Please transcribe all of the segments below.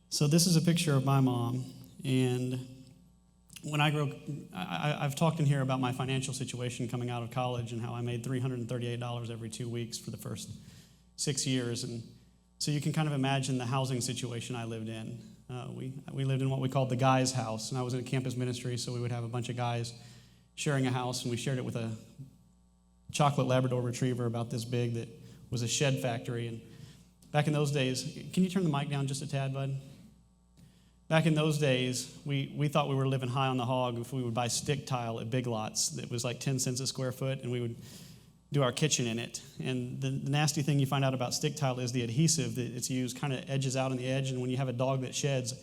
So this is a picture of my mom, and when I grew up, I've talked in here about my financial situation coming out of college and how I made $338 every 2 weeks for the first 6 years, and so you can kind of imagine the housing situation I lived in. We lived in what we called the guys' house, and I was in a campus ministry, so we would have a bunch of guys sharing a house, and we shared it with a chocolate Labrador retriever about this big that was a shed factory. And back in those days, can you turn the mic down just a tad, bud? Back in those days, we thought we were living high on the hog if we would buy stick tile at Big Lots that was like 10 cents a square foot, and we would do our kitchen in it. And the nasty thing you find out about stick tile is the adhesive that it's used kind of edges out on the edge, and when you have a dog that sheds,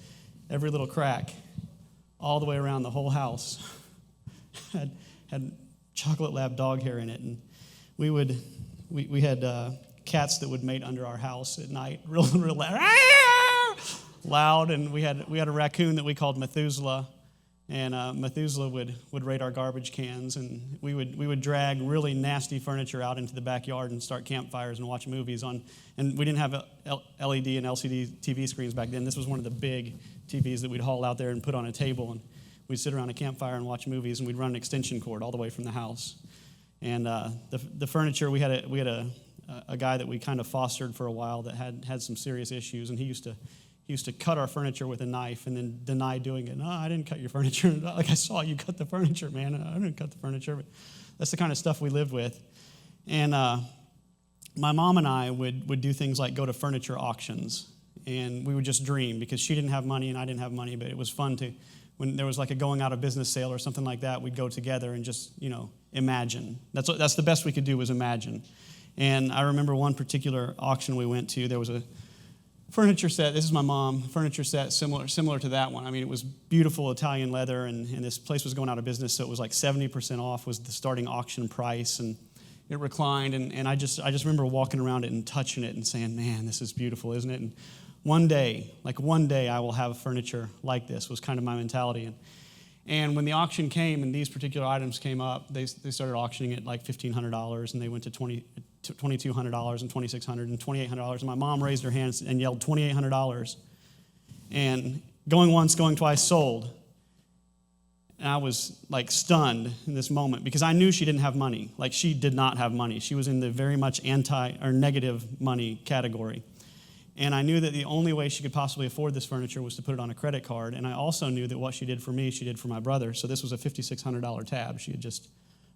every little crack all the way around the whole house had chocolate lab dog hair in it. And we had cats that would mate under our house at night, real loud, and we had a raccoon that we called Methuselah, and Methuselah would raid our garbage cans, and we would drag really nasty furniture out into the backyard and start campfires and watch movies on. And we didn't have LED and LCD TV screens back then. This was one of the big TVs that we'd haul out there and put on a table, and we'd sit around a campfire and watch movies, and we'd run an extension cord all the way from the house. And the furniture, we had a guy that we kind of fostered for a while that had some serious issues, and he used to cut our furniture with a knife and then deny doing it. No, I didn't cut your furniture. Like, I saw you cut the furniture, man. I didn't cut the furniture. But that's the kind of stuff we lived with. And my mom and I would do things like go to furniture auctions, and we would just dream because she didn't have money and I didn't have money, but it was fun to, when there was like a going out of business sale or something like that, we'd go together and just, imagine. That's the best we could do, was imagine. And I remember one particular auction we went to, there was a furniture set. This is my mom. Furniture set similar to that one. I mean, it was beautiful Italian leather, and this place was going out of business, so it was like 70% off was the starting auction price, and it reclined. And I just remember walking around it and touching it and saying, "Man, this is beautiful, isn't it?" And one day I will have furniture like this, was kind of my mentality. And when the auction came and these particular items came up, they started auctioning at like $1,500, and they went to $2,200 and $2,600 and $2,800. And my mom raised her hands and yelled $2,800. And going once, going twice, sold. And I was like stunned in this moment because I knew she didn't have money. Like, she did not have money. She was in the very much negative money category. And I knew that the only way she could possibly afford this furniture was to put it on a credit card. And I also knew that what she did for me, she did for my brother. So this was a $5,600 tab she had just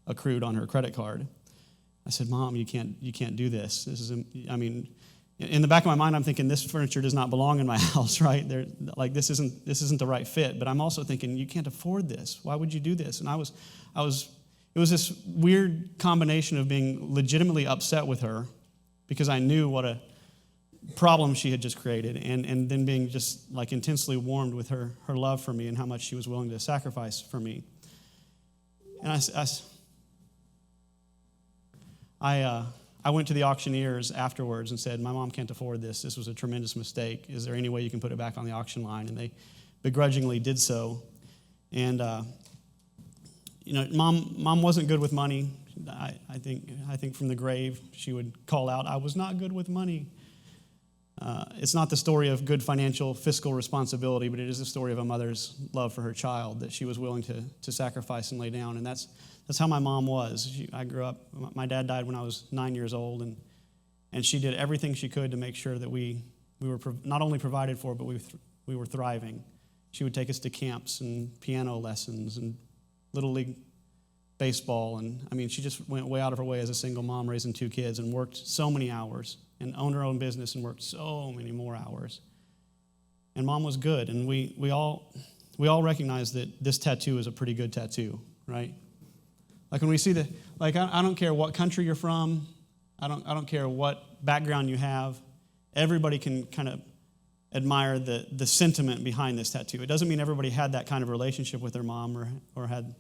accrued on her credit card. I said, "Mom, you can't do this. This is, in the back of my mind, I'm thinking this furniture does not belong in my house, right? This isn't the right fit." But I'm also thinking, you can't afford this. Why would you do this? And it was this weird combination of being legitimately upset with her because I knew what a problem she had just created, and then being just like intensely warmed with her love for me and how much she was willing to sacrifice for me. And I went to the auctioneers afterwards and said, "My mom can't afford this. This was a tremendous mistake. Is there any way you can put it back on the auction line?" And they begrudgingly did so. And mom wasn't good with money. I think from the grave she would call out, "I was not good with money." It's not the story of good financial, fiscal responsibility, but it is the story of a mother's love for her child that she was willing to sacrifice and lay down. And that's how my mom was. I grew up, my dad died when I was 9 years old, and she did everything she could to make sure that we were not only provided for, but we were thriving. She would take us to camps and piano lessons and Little League baseball. And she just went way out of her way as a single mom raising 2 kids and worked so many hours and owned her own business and worked so many more hours. And Mom was good, and we all recognize that this tattoo is a pretty good tattoo, right? Like when we see I don't care what country you're from, I don't care what background you have, everybody can kind of admire the sentiment behind this tattoo. It doesn't mean everybody had that kind of relationship with their mom or had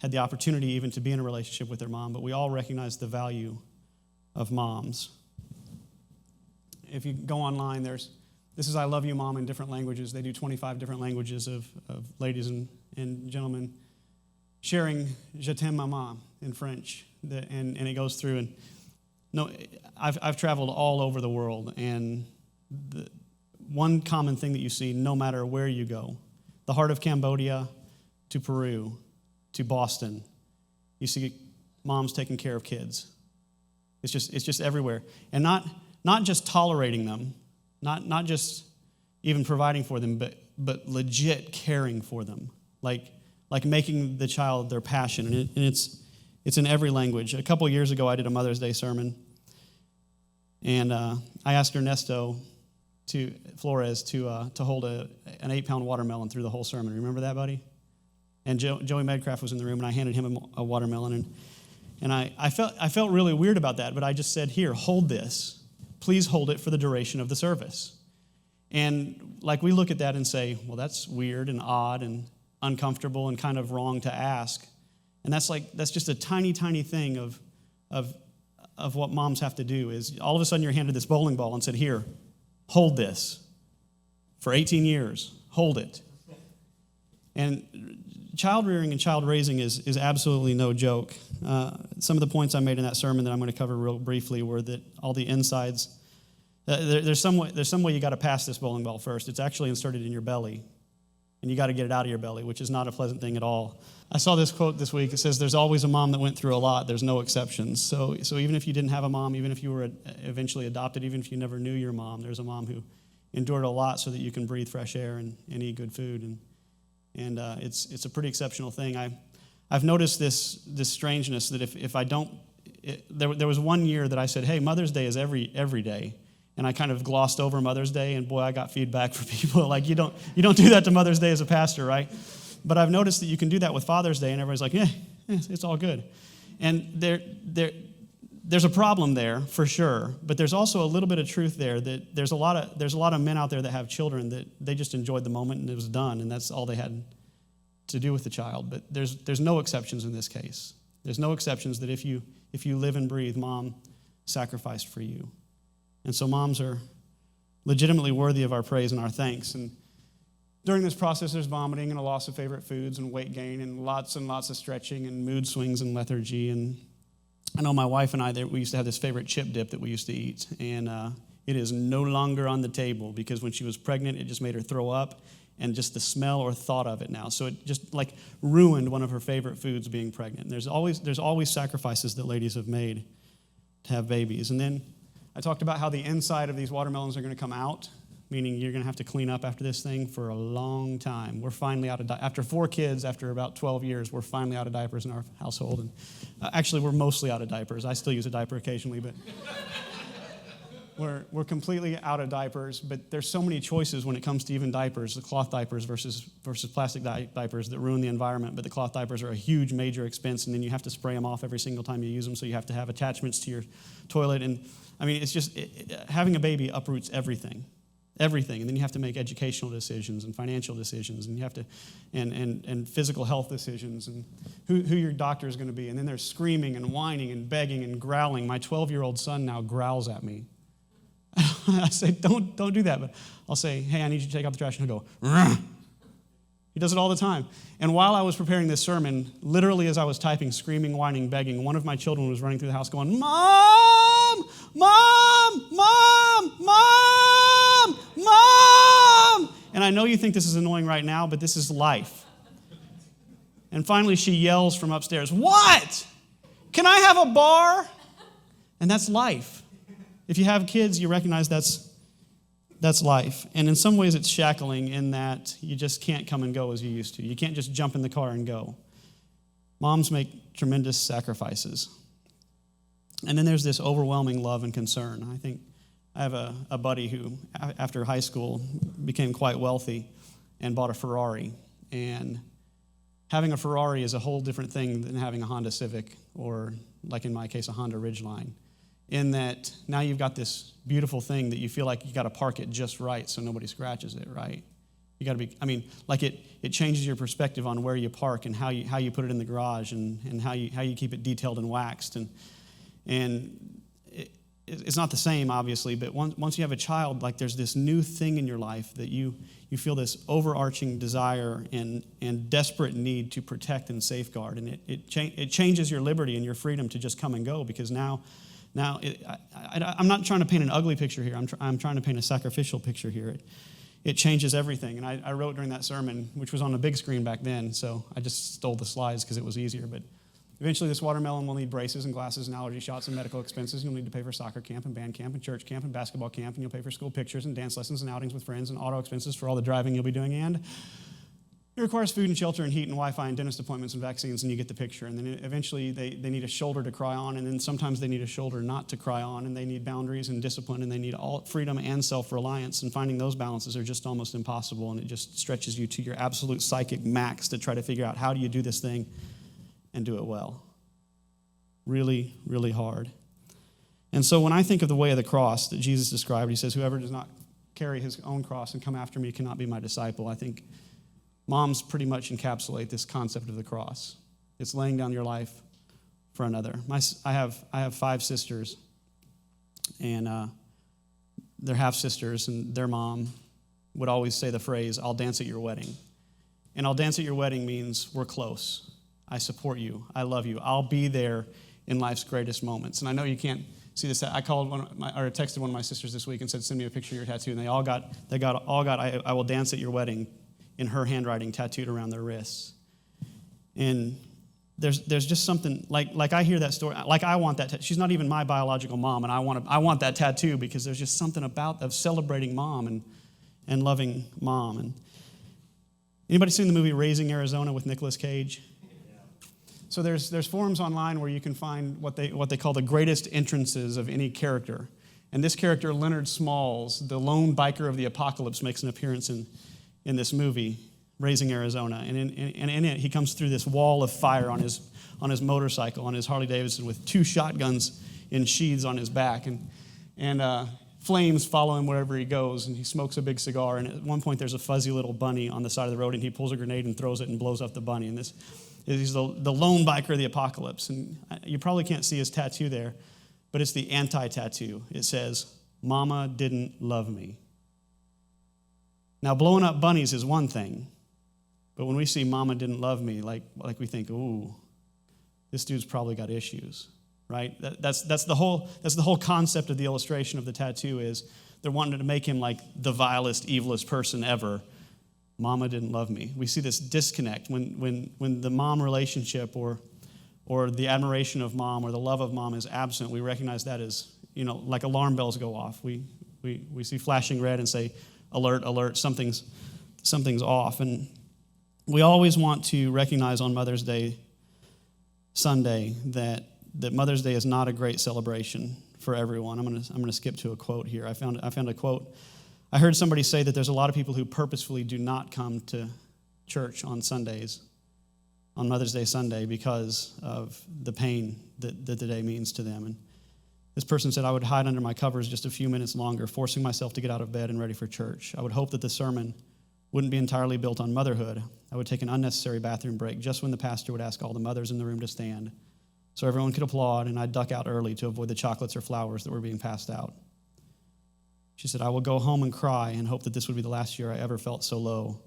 the opportunity even to be in a relationship with their mom, but we all recognize the value of moms. If you go online, this is "I love you, Mom" in different languages. They do 25 different languages of ladies and gentlemen sharing "Je t'aime, maman" in French. And it goes through. And I've traveled all over the world, and one common thing that you see no matter where you go. The heart of Cambodia to Peru to Boston. You see moms taking care of kids. It's just everywhere. And not just tolerating them, not just even providing for them, but legit caring for them. Like making the child their passion. And it's in every language. A couple years ago, I did a Mother's Day sermon. And I asked Ernesto Flores to hold an 8-pound watermelon through the whole sermon. Remember that, buddy? And Joey Medcraft was in the room, and I handed him a watermelon. And I felt really weird about that, but I just said, here, hold this. Please hold it for the duration of the service. And like we look at that and say, well, that's weird and odd and uncomfortable and kind of wrong to ask. And that's just a tiny, tiny thing of what moms have to do is all of a sudden you're handed this bowling ball and said, here, hold this for 18 years. Hold it. And child rearing and child raising is absolutely no joke. Some of the points I made in that sermon that I'm going to cover real briefly were that all the insides, there's some way you got to pass this bowling ball first. It's actually inserted in your belly, and you got to get it out of your belly, which is not a pleasant thing at all. I saw this quote this week. It says, there's always a mom that went through a lot. There's no exceptions. So even if you didn't have a mom, even if you were eventually adopted, even if you never knew your mom, there's a mom who endured a lot so that you can breathe fresh air and eat good food. And it's a pretty exceptional thing. I've noticed this strangeness that if I don't, there was one year that I said, hey, Mother's Day is every day. And I kind of glossed over Mother's Day, and boy, I got feedback from people like, you don't do that to Mother's Day as a pastor, right? But I've noticed that you can do that with Father's Day, and everybody's like, yeah, it's all good. And there's a problem there for sure, but there's also a little bit of truth there that there's a lot of men out there that have children that they just enjoyed the moment and it was done, and that's all they had to do with the child. But there's no exceptions in this case. There's no exceptions that if you live and breathe, mom sacrificed for you. And so moms are legitimately worthy of our praise and our thanks. And during this process, there's vomiting and a loss of favorite foods and weight gain and lots of stretching and mood swings and lethargy. And I know my wife and I, we used to have this favorite chip dip that we used to eat. And it is no longer on the table because when she was pregnant, it just made her throw up. And just the smell or thought of it now. So it just like ruined one of her favorite foods being pregnant. And there's always sacrifices that ladies have made to have babies. And then I talked about how the inside of these watermelons are going to come out, meaning you're going to have to clean up after this thing for a long time. We're finally out of after 4 kids, after about 12 years, we're finally out of diapers in our household. And actually, we're mostly out of diapers. I still use a diaper occasionally, but we're completely out of diapers. But there's so many choices when it comes to even diapers, the cloth diapers versus plastic diapers that ruin the environment. But the cloth diapers are a huge, major expense, and then you have to spray them off every single time you use them, so you have to have attachments to your toilet. And I mean, it's just, having a baby uproots everything. And then you have to make educational decisions and financial decisions, and you have to, and physical health decisions, and who your doctor is going to be. And then there's screaming and whining and begging and growling. My 12-year-old son now growls at me. I say, don't do that. But I'll say, hey, I need you to take out the trash. And he'll go, "Rah." He does it all the time. And while I was preparing this sermon, literally as I was typing, screaming, whining, begging, one of my children was running through the house going, Mom! Mom! Mom! Mom! Mom! And I know you think this is annoying right now, but this is life. And finally she yells from upstairs, what? Can I have a bar? And that's life. If you have kids, you recognize that's life. And in some ways it's shackling in that you just can't come and go as you used to. You can't just jump in the car and go. Moms make tremendous sacrifices. And then there's this overwhelming love and concern. I think I have a buddy who, after high school, became quite wealthy and bought a Ferrari. And having a Ferrari is a whole different thing than having a Honda Civic or, like in my case, a Honda Ridgeline. In that now you've got this beautiful thing that you feel like you got to park it just right so nobody scratches it, right? You got to be, like it changes your perspective on where you park and how you put it in the garage and how you keep it detailed and waxed. And it's not the same, obviously, but once you have a child, like there's this new thing in your life that you feel this overarching desire and desperate need to protect and safeguard. And it changes your liberty and your freedom to just come and go, because now Now, I'm not trying to paint an ugly picture here. I'm trying to paint a sacrificial picture here. It changes everything. And I wrote during that sermon, which was on a big screen back then, so I just stole the slides because it was easier. But eventually this watermelon will need braces and glasses and allergy shots and medical expenses. You'll need to pay for soccer camp and band camp and church camp and basketball camp, and you'll pay for school pictures and dance lessons and outings with friends and auto expenses for all the driving you'll be doing. And it requires food and shelter and heat and Wi-Fi and dentist appointments and vaccines, and you get the picture. And then eventually they need a shoulder to cry on, and then sometimes they need a shoulder not to cry on, and they need boundaries and discipline, and they need all freedom and self-reliance. And finding those balances are just almost impossible, and it just stretches you to your absolute psychic max to try to figure out how do you do this thing and do it well. Really, really hard. And so when I think of the way of the cross that Jesus described, he says, whoever does not carry his own cross and come after me cannot be my disciple. I think moms pretty much encapsulate this concept of the cross. It's laying down your life for another. I have 5 sisters, and they're half-sisters, and their mom would always say the phrase, I'll dance at your wedding. And I'll dance at your wedding means we're close. I support you. I love you. I'll be there in life's greatest moments. And I know you can't see this. I called texted one of my sisters this week and said, send me a picture of your tattoo. And they all got I will dance at your wedding in her handwriting tattooed around their wrists. And there's just something, like I hear that story, like I want that tattoo. She's not even my biological mom, and I want that tattoo because there's just something of celebrating mom and loving mom. And anybody seen the movie Raising Arizona with Nicolas Cage? So there's forums online where you can find what they call the greatest entrances of any character. And this character, Leonard Smalls, the lone biker of the apocalypse, makes an appearance in this movie, Raising Arizona. And in it, he comes through this wall of fire on his motorcycle, on his Harley Davidson, with 2 shotguns in sheaths on his back. And flames follow him wherever he goes, and he smokes a big cigar. And at one point, there's a fuzzy little bunny on the side of the road, and he pulls a grenade and throws it and blows up the bunny. And he's the lone biker of the apocalypse. And you probably can't see his tattoo there, but it's the anti-tattoo. It says, Mama didn't love me. Now, blowing up bunnies is one thing, but when we see Mama didn't love me, like we think, ooh, this dude's probably got issues, right? That's the whole concept of the illustration of the tattoo is they're wanting to make him like the vilest, evilest person ever. Mama didn't love me. We see this disconnect when the mom relationship or the admiration of mom or the love of mom is absent. We recognize that as, like alarm bells go off. We see flashing red and say, alert, alert, something's off. And we always want to recognize on Mother's Day Sunday that Mother's Day is not a great celebration for everyone. I'm going to skip to a quote here. I found a quote. I heard somebody say that there's a lot of people who purposefully do not come to church on Sundays, on Mother's Day Sunday, because of the pain that the day means to them. And this person said, I would hide under my covers just a few minutes longer, forcing myself to get out of bed and ready for church. I would hope that the sermon wouldn't be entirely built on motherhood. I would take an unnecessary bathroom break just when the pastor would ask all the mothers in the room to stand so everyone could applaud, and I'd duck out early to avoid the chocolates or flowers that were being passed out. She said, I will go home and cry and hope that this would be the last year I ever felt so low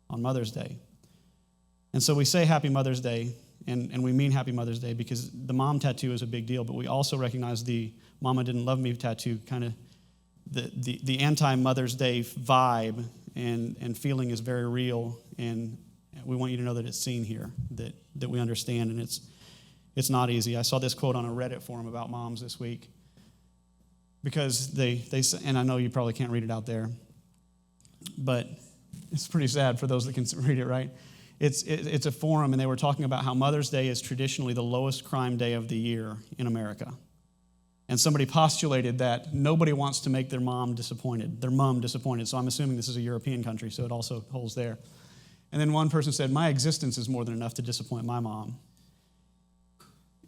on Mother's Day. And so we say Happy Mother's Day, and we mean Happy Mother's Day because the mom tattoo is a big deal, but we also recognize the Mama Didn't Love Me tattoo, kind of the anti-Mother's Day vibe and feeling is very real, and we want you to know that it's seen here, that we understand, and it's not easy. I saw this quote on a Reddit forum about moms this week because they and I know you probably can't read it out there, but it's pretty sad for those that can read it, right? It's a forum, and they were talking about how Mother's Day is traditionally the lowest crime day of the year in America. And somebody postulated that nobody wants to make their mom disappointed. So I'm assuming this is a European country, so it also holds there. And then one person said, my existence is more than enough to disappoint my mom.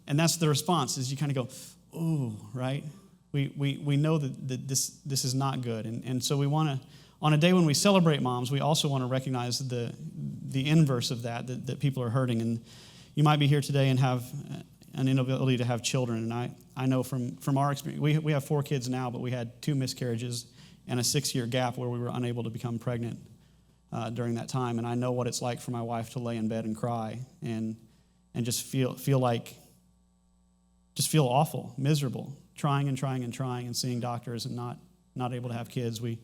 And that's the response, is you kind of go, ooh, right? We know that this is not good. And so we want to, on a day when we celebrate moms, we also want to recognize the inverse of that people are hurting. And you might be here today and have an inability to have children. And I know from our experience, we have 4 kids now, but we had 2 miscarriages and a 6-year gap where we were unable to become pregnant during that time. And I know what it's like for my wife to lay in bed and cry and just feel awful, miserable, trying and seeing doctors and not able to have kids, we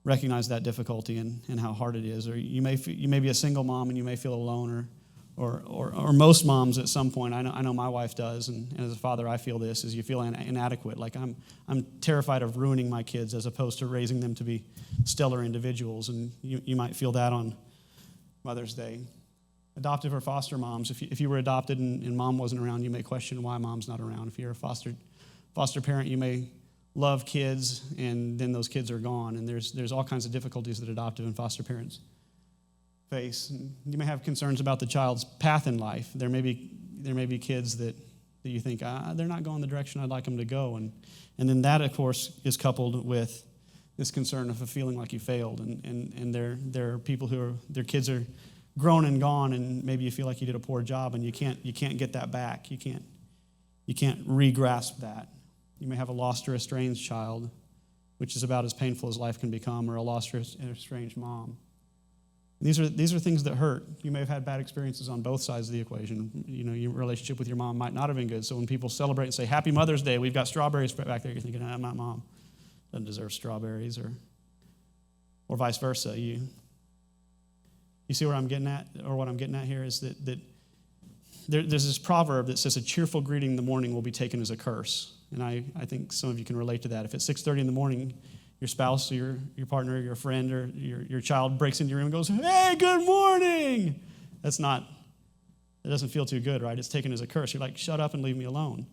recognize that difficulty and how hard it is. Or you may be a single mom and you may feel alone, or most moms at some point. I know my wife does, and as a father, I feel this: is you feel inadequate. Like I'm terrified of ruining my kids as opposed to raising them to be stellar individuals. And you might feel that on Mother's Day. Adoptive or foster moms, if you were adopted and mom wasn't around, you may question why mom's not around. If you're a foster parent, you may love kids, and then those kids are gone. And there's all kinds of difficulties that adoptive and foster parents face. You may have concerns about the child's path in life. There may be kids that you think, they're not going the direction I'd like them to go. And then that, of course, is coupled with this concern of a feeling like you failed. And there are people their kids are grown and gone, and maybe you feel like you did a poor job, and you can't get that back. You can't re-grasp that. You may have a lost or estranged child, which is about as painful as life can become, or a lost or estranged mom. These are things that hurt. You may have had bad experiences on both sides of the equation. Your relationship with your mom might not have been good. So when people celebrate and say, "Happy Mother's Day," we've got strawberries back there, you're thinking, my mom doesn't deserve strawberries, or vice versa. You see where I'm getting at, or what I'm getting at here is that there's this proverb that says a cheerful greeting in the morning will be taken as a curse. And I think some of you can relate to that. If at 6:30 in the morning, your spouse or your partner or your friend or your child breaks into your room and goes, "Hey, good morning," it doesn't feel too good, right? It's taken as a curse. You're like, shut up and leave me alone.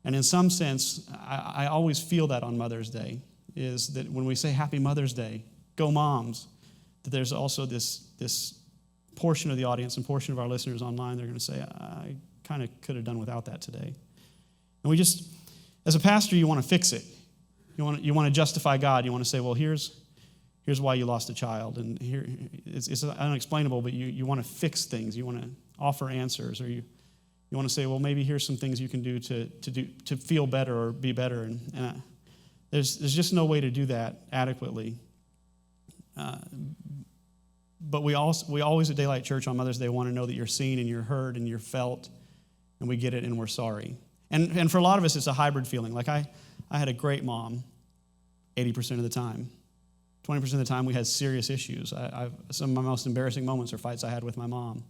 And in some sense, I always feel that on Mother's Day, is that when we say Happy Mother's Day, go moms, that there's also this portion of the audience and portion of our listeners online, they're going to say, I kind of could have done without that today. And as a pastor, you want to fix it. You want to justify God. You want to say, well, here's why you lost a child, and here it's unexplainable, but you want to fix things. You want to offer answers, or you want to say, well, maybe here's some things you can do to feel better or be better. And there's just no way to do that adequately. But we always at Daylight Church on Mother's Day want to know that you're seen and you're heard and you're felt, and we get it and we're sorry. And for a lot of us, it's a hybrid feeling. Like I had a great mom 80% of the time. 20% of the time, we had serious issues. Some of my most embarrassing moments are fights I had with my mom.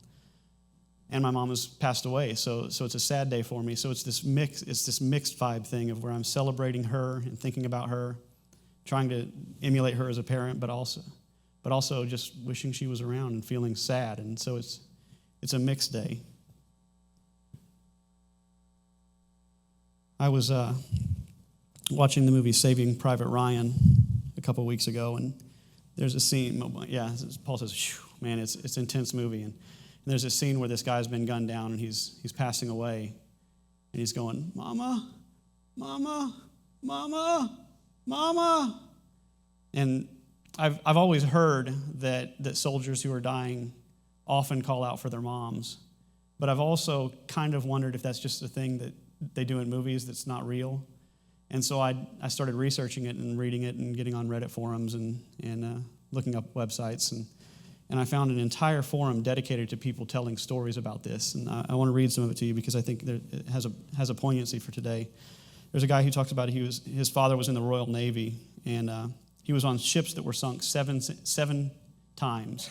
And my mom has passed away, so it's a sad day for me. So it's this mixed vibe thing of where I'm celebrating her and thinking about her, trying to emulate her as a parent, but also just wishing she was around and feeling sad. And so it's a mixed day. I was watching the movie Saving Private Ryan a couple of weeks ago, and there's a scene. Yeah, Paul says, "Man, it's an intense movie." And there's a scene where this guy's been gunned down, and he's passing away, and he's going, "Mama, mama, mama, mama." And I've always heard that soldiers who are dying often call out for their moms, but I've also kind of wondered if that's just a thing that they do in movies that's not real. And so I started researching it and reading it and getting on Reddit forums and looking up websites. And I found an entire forum dedicated to people telling stories about this. And I want to read some of it to you because I think it has a poignancy for today. There's a guy who talks about his father was in the Royal Navy, and he was on ships that were sunk seven times.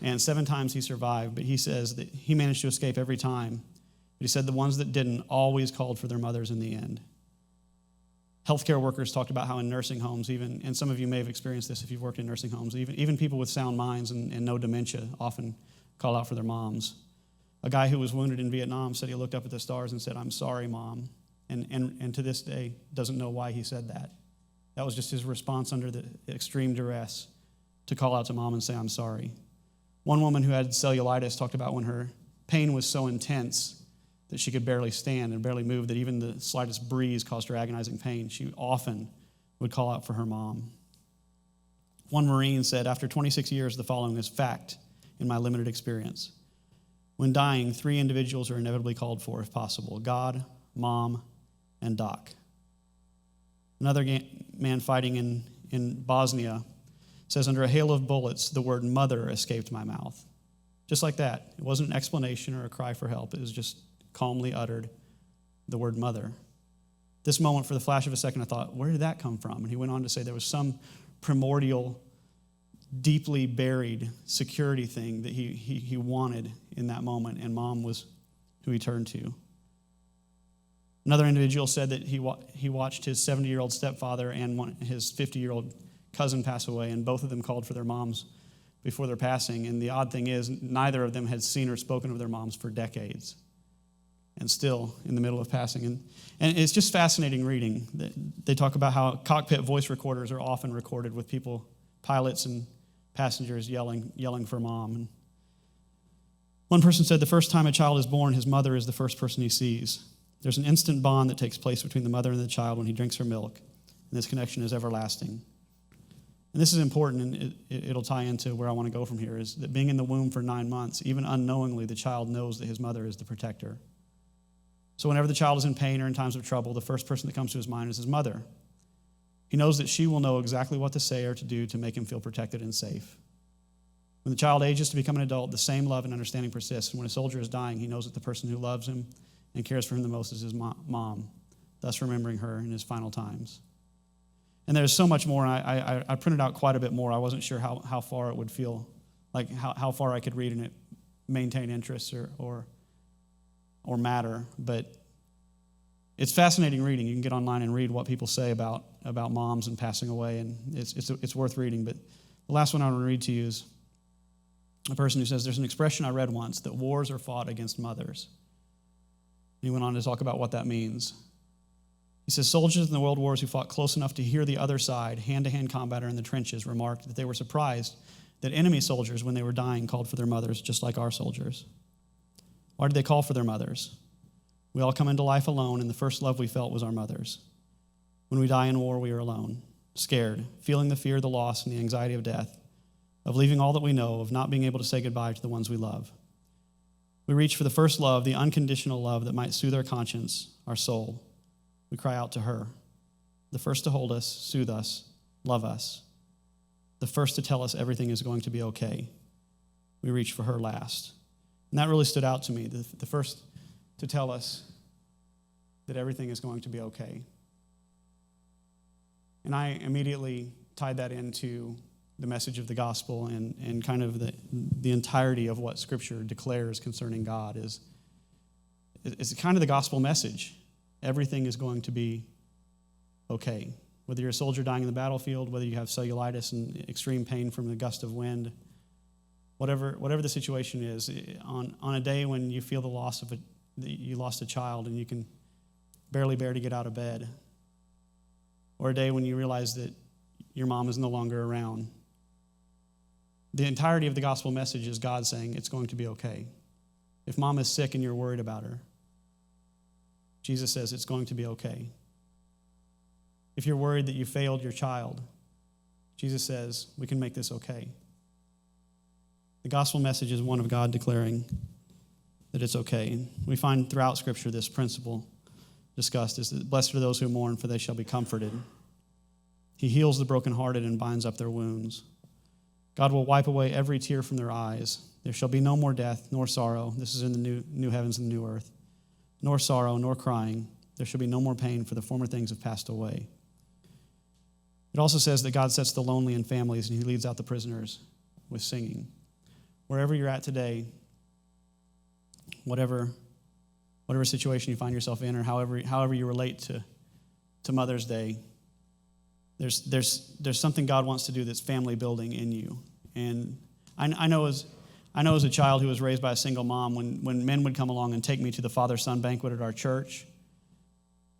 And 7 times he survived, but he says that he managed to escape every time. But he said the ones that didn't always called for their mothers in the end. Healthcare workers talked about how in nursing homes, even, and some of you may have experienced this if you've worked in nursing homes, even people with sound minds and no dementia often call out for their moms. A guy who was wounded in Vietnam said he looked up at the stars and said, "I'm sorry, Mom," and to this day doesn't know why he said that. That was just his response under the extreme duress to call out to Mom and say, "I'm sorry." One woman who had cellulitis talked about when her pain was so intense that she could barely stand and barely move, that even the slightest breeze caused her agonizing pain. She often would call out for her mom. One Marine said, "After 26 years, the following is fact in my limited experience. When dying, 3 individuals are inevitably called for, if possible: God, Mom, and Doc." Another man fighting in Bosnia says, "Under a hail of bullets, the word mother escaped my mouth." Just like that. It wasn't an explanation or a cry for help. It was just calmly uttered, the word mother. This moment, for the flash of a second, I thought, where did that come from? And he went on to say there was some primordial, deeply buried security thing that he wanted in that moment, and Mom was who he turned to. Another individual said that he watched his 70-year-old stepfather and his 50-year-old cousin pass away, and both of them called for their moms before their passing. And the odd thing is, neither of them had seen or spoken of their moms for decades, and still in the middle of passing. And it's just fascinating reading. They talk about how cockpit voice recorders are often recorded with people, pilots and passengers yelling for Mom. And one person said, the first time a child is born, his mother is the first person he sees. There's an instant bond that takes place between the mother and the child when he drinks her milk, and this connection is everlasting. And this is important, and it'll tie into where I want to go from here, is that being in the womb for 9 months, even unknowingly, the child knows that his mother is the protector. So whenever the child is in pain or in times of trouble, the first person that comes to his mind is his mother. He knows that she will know exactly what to say or to do to make him feel protected and safe. When the child ages to become an adult, the same love and understanding persists. And when a soldier is dying, he knows that the person who loves him and cares for him the most is his mom, thus remembering her in his final times. And there's so much more, and I printed out quite a bit more. I wasn't sure how far it would feel, like how far I could read and it maintain interest or matter, but it's fascinating reading. You can get online and read what people say about moms and passing away, and it's worth reading. But the last one I want to read to you is a person who says, there's an expression I read once, that wars are fought against mothers. He went on to talk about what that means. He says, soldiers in the world wars who fought close enough to hear the other side, hand-to-hand combater in the trenches, remarked that they were surprised that enemy soldiers, when they were dying, called for their mothers, just like our soldiers. Why did they call for their mothers? We all come into life alone, and the first love we felt was our mothers. When we die in war, we are alone, scared, feeling the fear of the loss and the anxiety of death, of leaving all that we know, of not being able to say goodbye to the ones we love. We reach for the first love, the unconditional love that might soothe our conscience, our soul. We cry out to her, the first to hold us, soothe us, love us, the first to tell us everything is going to be okay. We reach for her last. And that really stood out to me, the first to tell us that everything is going to be okay. And I immediately tied that into the message of the gospel and kind of the entirety of what Scripture declares concerning God is kind of the gospel message. Everything is going to be okay. Whether you're a soldier dying in the battlefield, whether you have cellulitis and extreme pain from the gust of wind, whatever the situation is, on a day when you feel the loss of you lost a child and you can barely bear to get out of bed, or a day when you realize that your mom is no longer around, the entirety of the gospel message is God saying it's going to be okay. If mom is sick and you're worried about her, Jesus says it's going to be okay. If you're worried that you failed your child, Jesus says we can make this okay. The gospel message is one of God declaring that it's okay. We find throughout Scripture this principle discussed is that blessed are those who mourn, for they shall be comforted. He heals the brokenhearted and binds up their wounds. God will wipe away every tear from their eyes. There shall be no more death, nor sorrow. This is in the new heavens and the new earth. Nor sorrow, nor crying. There shall be no more pain, for the former things have passed away. It also says that God sets the lonely in families, and he leads out the prisoners with singing. Wherever you're at today, whatever situation you find yourself in, or however you relate to Mother's Day, there's something God wants to do that's family building in you. And I know as a child who was raised by a single mom, when men would come along and take me to the father-son banquet at our church,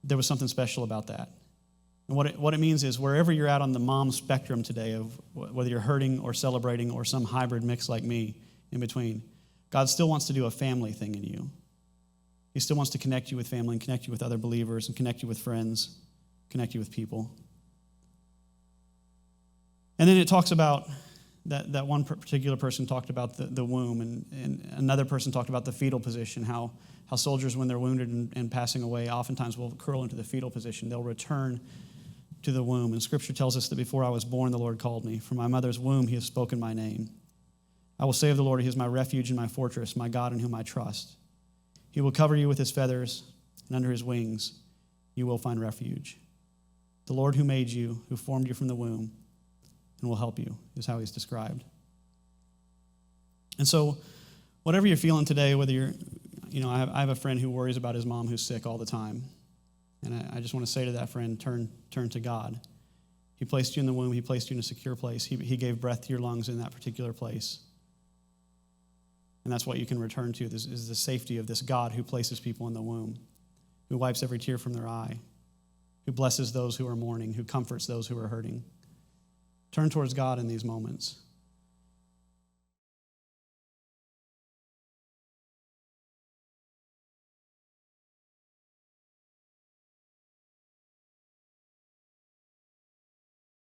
there was something special about that. And what it means is wherever you're at on the mom spectrum today, of whether you're hurting or celebrating or some hybrid mix like me in between, God still wants to do a family thing in you. He still wants to connect you with family and connect you with other believers and connect you with friends, connect you with people. And then it talks about that one particular person talked about the womb, and another person talked about the fetal position, how soldiers, when they're wounded and passing away, oftentimes will curl into the fetal position. They'll return to the womb. And Scripture tells us that before I was born, the Lord called me. From my mother's womb, he has spoken my name. I will say of the Lord, he is my refuge and my fortress, my God in whom I trust. He will cover you with his feathers, and under his wings you will find refuge. The Lord who made you, who formed you from the womb, and will help you, is how he's described. And so, whatever you're feeling today, whether you're, I have a friend who worries about his mom who's sick all the time. And I just want to say to that friend, turn to God. He placed you in the womb. He placed you in a secure place. He gave breath to your lungs in that particular place. And that's what you can return to, is the safety of this God who places people in the womb, who wipes every tear from their eye, who blesses those who are mourning, who comforts those who are hurting. Turn towards God in these moments.